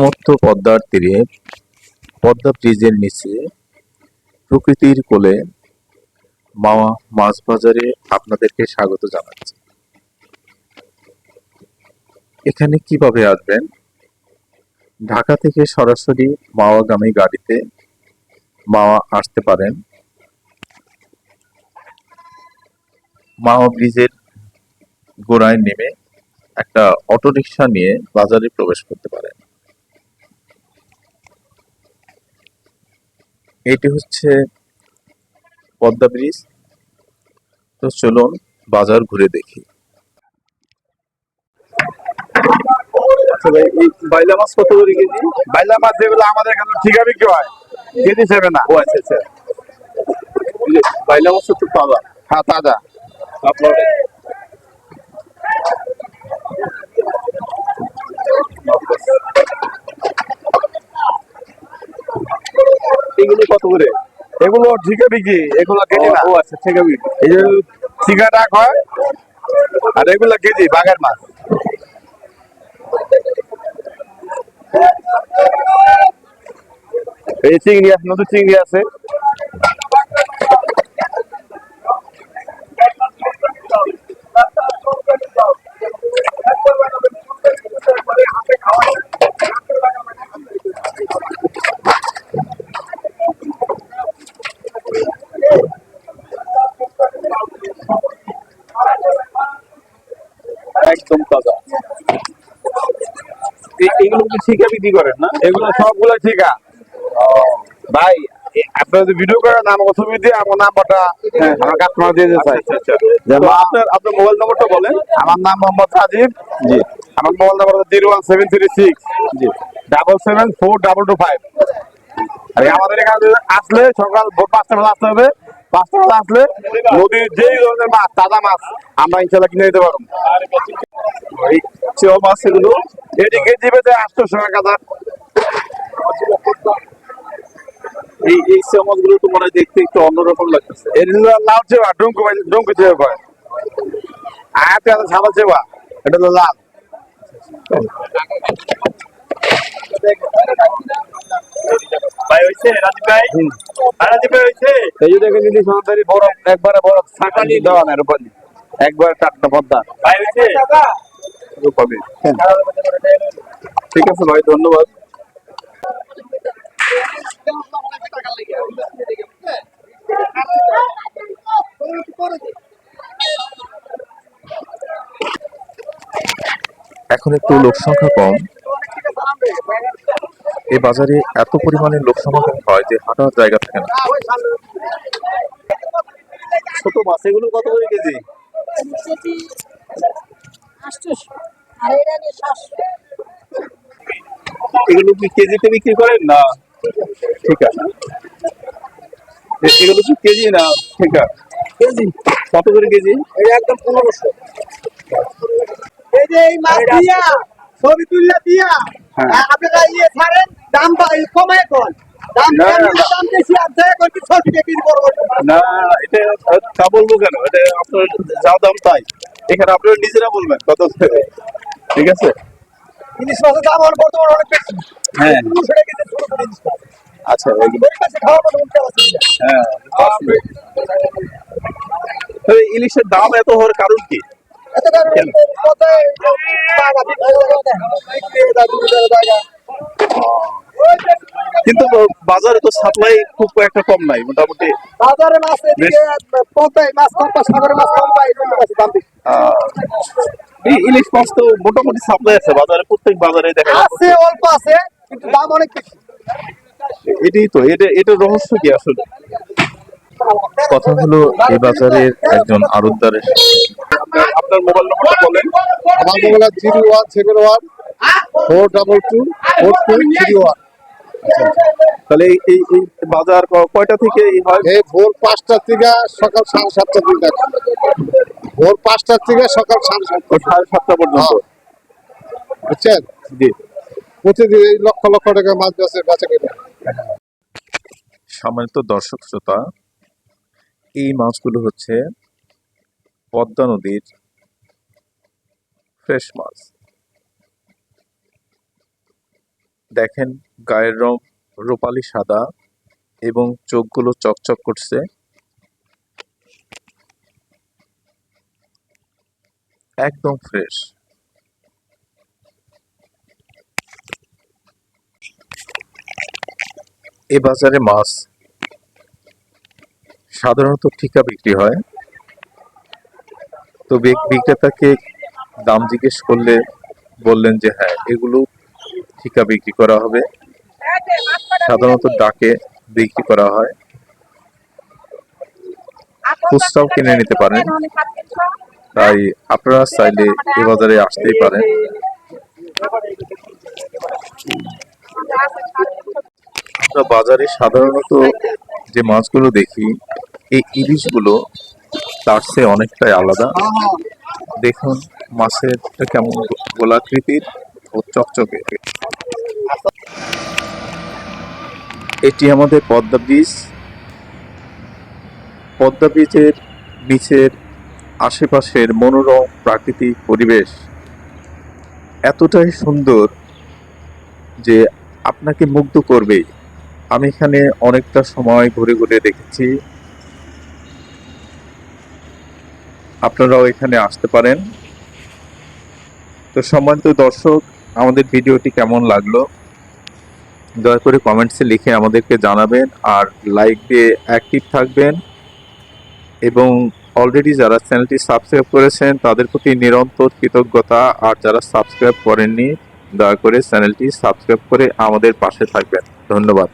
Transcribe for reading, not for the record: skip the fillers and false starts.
সমস্ত পদ্মার তীরে পদ্মা ব্রিজের নিচে প্রকৃতির কোলে মাওয়া মাছ বাজারে আপনাদেরকে স্বাগত জানাচ্ছি। এখানে কিভাবে আসবেন? ঢাকা থেকে সরাসরি মাওয়াগামী গাড়িতে মাওয়া আসতে পারেন। মাওয়া ব্রিজের গোড়ায় নেমে একটা অটোরিকশা নিয়ে বাজারে প্রবেশ করতে পারেন। এটি হচ্ছে পদ্মা ব্রিজ। তো চলুন বাজার ঘুরে দেখি। আচ্ছা ভাই, এই বাইলা মাছ কত করে কেজি? বাইলা মাছ যেগুলো আমাদের এখানে ঠিকা বিক্রি হয়, কেজি হিসেবে না। ও আচ্ছা আচ্ছা। এই যে বাইলা মাছ তো তাজা। হ্যাঁ, তাজা। আপনার এগুলো কত করে? এগুলো ঠিকা বিক্রি, এগুলো কেজি না। ও আচ্ছা, ঠিকা বিক্রি। এই যে ঠিকা ডাক হয়, আর এগুলো কেজি বাঘের মাছ। এই চিংড়ি আছে, নদীর চিংড়ি আছে। একদম তাজা। এগুলো কি ঠিকা বিক্রি করেন না? এগুলো সবগুলো ঠিকা। ভাই, আপনার যদি ভিডিও করেন আমাকে ছবি দিয়ে আমার নাম্বারটা আমার কাস্টমার দিয়ে দিতে চাই। আপনার মোবাইল নম্বরটা বলেন। আমার নাম মোহাম্মদ সাজিব। জি। আমার মোবাইল নাম্বার 01736 জি 7742225। আর আমাদের এখানে আসলে সকাল ভোর 5টা বেলা আসতে হবে। 5টা বেলা আসলে নদীর যেই ধরনের মাছ, তাজা মাছ আমরা ইনশাল্লাহ কিনে দিতে পারবো। এই চেওয়া মাছ এগুলো এটি কেজি বেঁধে 800 টাকা। এই চেওয়া মাছগুলো তো মনে হয় দেখতে একটু অন্যরকম লাগতেছে। এটা লাল চেওয়া, ডঙ্কু চেওয়া কয়। আয়াতে আছে সাদা চেওয়া, এটা হলো লাল। ভাই হইছে রাজীব ভাই? রাজীব ভাই হইছে? এই যে দেখেন ইলিশ মাছের বরফ, একবারে বরফ ছাকালি দেওয়া না, এরকম একবার টাটকা পদ্মা। ভাই হইছে? ঠিক আছে ভাই, ধন্যবাদ। এখন একটু লোক সংখ্যা কম। এই বাজারে এত পরিমাণে লোক সমাগম হয় যে হাঁটার জায়গা থাকে না। ছোট মাছ এগুলো কত করে কেজি? এগুলো কি কেজিতে বিক্রি করেন না? ঠিক আছে। এগুলো কি কেজি না ঠিক আছে? কেজি। কত করে কেজি? একদম 1500। এই যে এই মাছ দিয়া ছবি তুললা দিয়া আপনারা ইয়ে ছাড়েন, দাম কমায় কোন দাম দাম বেশি আছে কোটি ছবি বিক্রি করব না, এটা তা বলবো কেন? এটা আপনার যা দাম তাই। এখানে আপনারা নিজেরা বলবেন কত। ঠিক আছে। ইলিশ মাছের দাম এখন বর্তমানে অনেক বেশি। হ্যাঁ, 200 টাকা কেজি ছোট ছোট ইলিশ মাছ। আচ্ছা। ওই কাছে খাওয়ার মতো উঠতে পারছি না। হ্যাঁ, ইলিশের দাম এত হওয়ার কারণ কি? এত কারণ কোথায় টাকা দিতে জায়গা কিন্তু বাজারে তো সাপ্লাই খুব একটা কম নাই, মোটামুটি। বাজারে মাছ এদিকে পদ্মায় মাছ কম পায়, সাগরের মাছ কম পায়, এই জন্য মাছের দাম বেশি। এই ইলিশ মাছ তো মোটামুটি সাপ্লাই আছে বাজারে, প্রত্যেক বাজারে দেখা যাচ্ছে। আছে, অল্প আছে, কিন্তু দাম অনেক বেশি। এটাই তো, এটার রহস্য কি আসলে? কথা হলো এই বাজারের একজন আড়তদারের সাথে। আপনার মোবাইল নম্বরটা বলেন। আমার মোবাইল 01714224231। তাহলে এই বাজার কয়টা থেকে হয়? এই ভোর 5টা থেকে সকাল 7:30 পর্যন্ত। ভোর 5টা থেকে সকাল 7:30। 7:30 পর্যন্ত। বুঝছেন? জি। প্রতিদিন এই লক্ষ লক্ষ টাকা মাছ বেচা কেনা। সম্মানিত দর্শক শ্রোতা, এই মাছগুলো হচ্ছে পদ্মা নদীর ফ্রেশ মাছ। দেখেন গায়ের রং রূপালি সাদা এবং চোখগুলো চকচক করছে। একদম ফ্রেশ। এ বাজারে মাছ সাধারণত ঠিকা বিক্রি হয়। তো বিক্রেতাকে দাম জিজ্ঞেস করলে বললেন যে হ্যাঁ, এগুলো ঠিকা বিক্রি করা হবে, সাধারণত ডাকে বিক্রি করা হয়। খুচরাও কিনে নিতে পারেন, তাই আপনারা চাইলে এ বাজারে আসতেই পারেন। আমরা বাজারে সাধারণত যে মাছগুলো দেখি, এই ইলিশগুলো তার চেয়ে অনেকটাই আলাদা। দেখুন মাছের কেমন গোলাকৃতির ও চকচকে। এটি আমাদের পদ্মা ব্রিজ। পদ্মা ব্রিজের নিচের আশেপাশের মনোরম প্রাকৃতিক পরিবেশ এতটাই সুন্দর যে আপনাকে মুগ্ধ করবেই। আমি এখানে অনেকটা সময় ঘুরে ঘুরে দেখেছি। আপনারাও এখানে আসতে পারেন। তো সম্মানিত দর্শক, আমাদের ভিডিওটি কেমন লাগলো দয়া করে কমেন্টসে লিখে আমাদেরকে জানাবেন, আর লাইক দিয়ে অ্যাক্টিভ থাকবেন। এবং অলরেডি যারা চ্যানেলটি সাবস্ক্রাইব করেছেন তাদের প্রতি নিরন্তর কৃতজ্ঞতা, আর যারা সাবস্ক্রাইব করেননি দয়া করে চ্যানেলটি সাবস্ক্রাইব করে আমাদের পাশে থাকবেন। ধন্যবাদ।